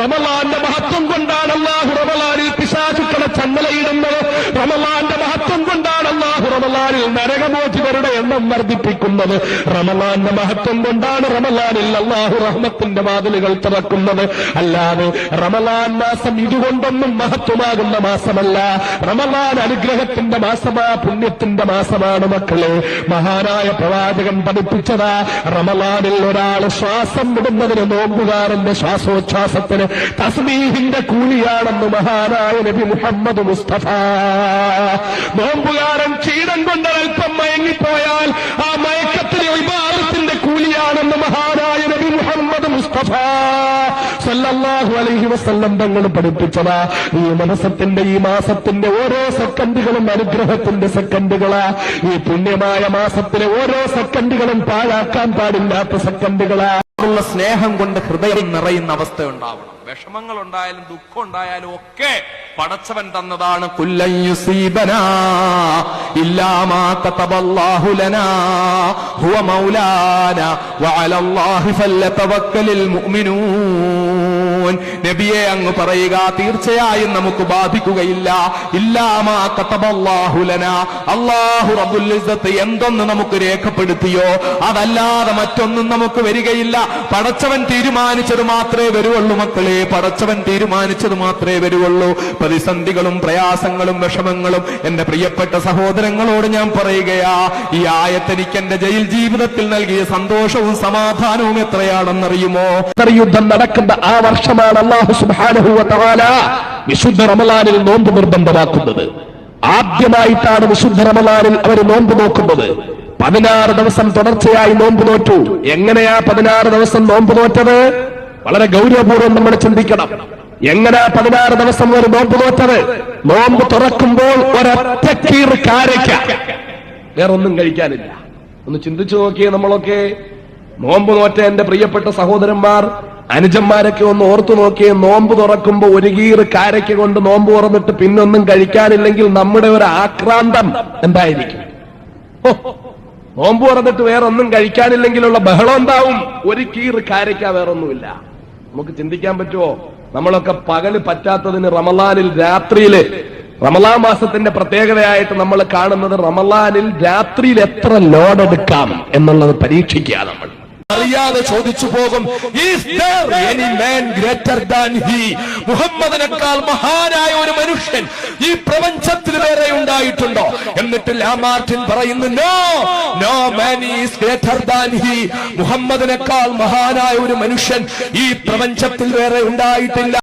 റമളാന്റെ മഹത്വം കൊണ്ടാണ് അല്ലാഹു റമളാനിൽ പിശാചുക്കളെ ചങ്ങലയിടുന്നത്. റമളാന്റെ മഹത്വം കൊണ്ടാണ് അല്ലാഹു റമളാനിൽ നരകമോചിതരുടെ എണ്ണം വർദ്ധിപ്പിക്കുന്നത്. റമളാന്റെ മഹത്വം കൊണ്ടാണ് റമളാനിൽ അല്ലാഹു റഹ്മത്തിന്റെ വാതിലുകൾ തുറക്കുന്നത്. അല്ലാതെ റമളാൻ മാസം ഇതുകൊണ്ടൊന്നും മഹത്വമാകുന്ന മാസമല്ല. റമളാൻ അനുഗ്രഹത്തിന്റെ മാസമാ, പുണ്യത്തിന്റെ മാസമാണ് മക്കളെ. മഹാനായ പ്രവാചകൻ പഠിപ്പിച്ചതാ, റമളാനിൽ ഒരാൾ ശ്വാസം വിടുന്നതിന് നോമ്പുകാരന്റെ ശ്വാസോച്ഛ്വാസത്തിന് തസ്ബീഹിന്റെ കൂലിയാണെന്ന് മഹാനായ നബി മുഹമ്മദ് മുസ്തഫ. നോമ്പുകാരൻ ക്ഷീണം കൊണ്ട് അല്പം മയങ്ങിപ്പോയാൽ ആ മയക്കത്തിന് ഇബാദത്തിന്റെ കൂലിയാണെന്ന് മഹാനായ നബി മുഹമ്മദ് മുസ്തഫ സല്ലല്ലാഹു അലൈഹി വസല്ലം തങ്ങൾ പഠിപ്പിച്ചതാ. ഈ മനസ്സത്തിന്റെ, ഈ മാസത്തിന്റെ ഓരോ സെക്കൻഡുകളും അനുഗ്രഹത്തിന്റെ സെക്കൻഡുകളാ. ഈ പുണ്യമായ മാസത്തിലെ ഓരോ സെക്കൻഡുകളും പാഴാക്കാൻ പാടില്ലാത്ത സെക്കൻഡുകളാ. സ്നേഹം കൊണ്ട് ഹൃദയം നിറയുന്ന അവസ്ഥ ഉണ്ടാവണം. വിഷമങ്ങൾ ഉണ്ടായാലും ദുഃഖം ഉണ്ടായാലും ഒക്കെ പടച്ചവൻ തന്നതാണ്. കുല്ലൻ യുസീബനാ ഇല്ലാ മാ കതബല്ലാഹു ലനാ ഹുവ മൗലാനാ വഅലല്ലാഹി ഫല്യതവക്കലിൽ മുഅ്മിനൂൻ. നബിയെ അങ്ങ് പറയുക, തീർച്ചയായും നമുക്ക് ബാധിക്കുകയില്ല. ഇല്ലാ മാ കതബല്ലാഹു ലനാ, അല്ലാഹു റബ്ബുൽ ഇസ്സത്ത് എന്തൊന്ന് നമുക്ക് രേഖപ്പെടുത്തിയോ അതല്ലാതെ മറ്റൊന്നും നമുക്ക് വരികയില്ല. പടച്ചവൻ തീരുമാനിച്ചത് മാത്രമേ വരുവുള്ളൂ മക്കളെ. പടച്ചവൻ തീരുമാനിച്ചത് മാത്രമേ വരുവുള്ളൂ. പ്രതിസന്ധികളും പ്രയാസങ്ങളും വിഷമങ്ങളും എന്റെ പ്രിയപ്പെട്ട സഹോദരങ്ങളോട് ഞാൻ പറയുകയാ, ഈ ആയത്ത് എനിക്ക് എന്റെ ജയിൽ ജീവിതത്തിൽ നൽകിയ സന്തോഷവും സമാധാനവും എത്രയാണെന്നറിയുമോ? യുദ്ധം നടക്കുന്ന ആ വർഷമാണ് അല്ലാഹു സുബ്ഹാനഹു വ തആല വിശുദ്ധ റമളാനിൽ നോമ്പ് നിർബന്ധമാക്കുന്നത്. ആദ്യമായിട്ടാണ് വിശുദ്ധ റമളാനിൽ അവർ നോമ്പ് നോക്കുന്നത്. 16 ദിവസം തുടർച്ചയായി നോമ്പ് നോറ്റു. എങ്ങനെയാ 16 ദിവസം നോമ്പ് നോറ്റത്? വളരെ ഗൗരവപൂർവ്വം നമ്മൾ ചിന്തിക്കണം. എങ്ങനെ 16 ദിവസം ഒരു നോമ്പ് നോറ്റത്? നോമ്പ് തുറക്കുമ്പോൾ ഒരൊറ്റ കീറ് കാരയ്ക്ക, വേറൊന്നും കഴിക്കാനില്ല. ഒന്ന് ചിന്തിച്ചു നോക്കിയേ. നമ്മളൊക്കെ നോമ്പ് നോറ്റ എന്റെ പ്രിയപ്പെട്ട സഹോദരന്മാർ, അനുജന്മാരൊക്കെ ഒന്ന് ഓർത്തു നോക്കിയേ. നോമ്പ് തുറക്കുമ്പോ ഒരു കീറ് കാരയ്ക്ക കൊണ്ട് നോമ്പ് തുറന്നിട്ട് പിന്നൊന്നും കഴിക്കാനില്ലെങ്കിൽ നമ്മുടെ ഒരു ആക്രാന്തം എന്തായിരിക്കും? നോമ്പ് തുറന്നിട്ട് വേറൊന്നും കഴിക്കാനില്ലെങ്കിലുള്ള ബഹളം എന്താവും? ഒരു കീറ് കാരയ്ക്ക, വേറൊന്നുമില്ല. നമുക്ക് ചിന്തിക്കാൻ പറ്റുമോ? നമ്മളൊക്കെ പകല് പറ്റാത്തതിന് റമളാനിൽ രാത്രിയില്, റമളാൻ മാസത്തിന്റെ പ്രത്യേകതയായിട്ട് നമ്മൾ കാണുന്നത് റമളാനിൽ രാത്രിയിൽ എത്ര ലോഡ് എടുക്കാം എന്നുള്ളത് പരീക്ഷിക്കുക. നമ്മൾ അറിയാതെ ചോദിച്ചു പോകും, മുഹമ്മദിനേക്കാൾ മഹാനായ ഒരു മനുഷ്യൻ ഈ പ്രപഞ്ചത്തിൽ വേറെ ഉണ്ടായിട്ടുണ്ടോ? എന്നിട്ട് ലാമാർട്ടിൻ പറയുന്നു, no man is greater than he. മുഹമ്മദിനേക്കാൾ മഹാനായ ഒരു മനുഷ്യൻ ഈ പ്രപഞ്ചത്തിൽ വേറെ ഉണ്ടായിട്ടില്ല.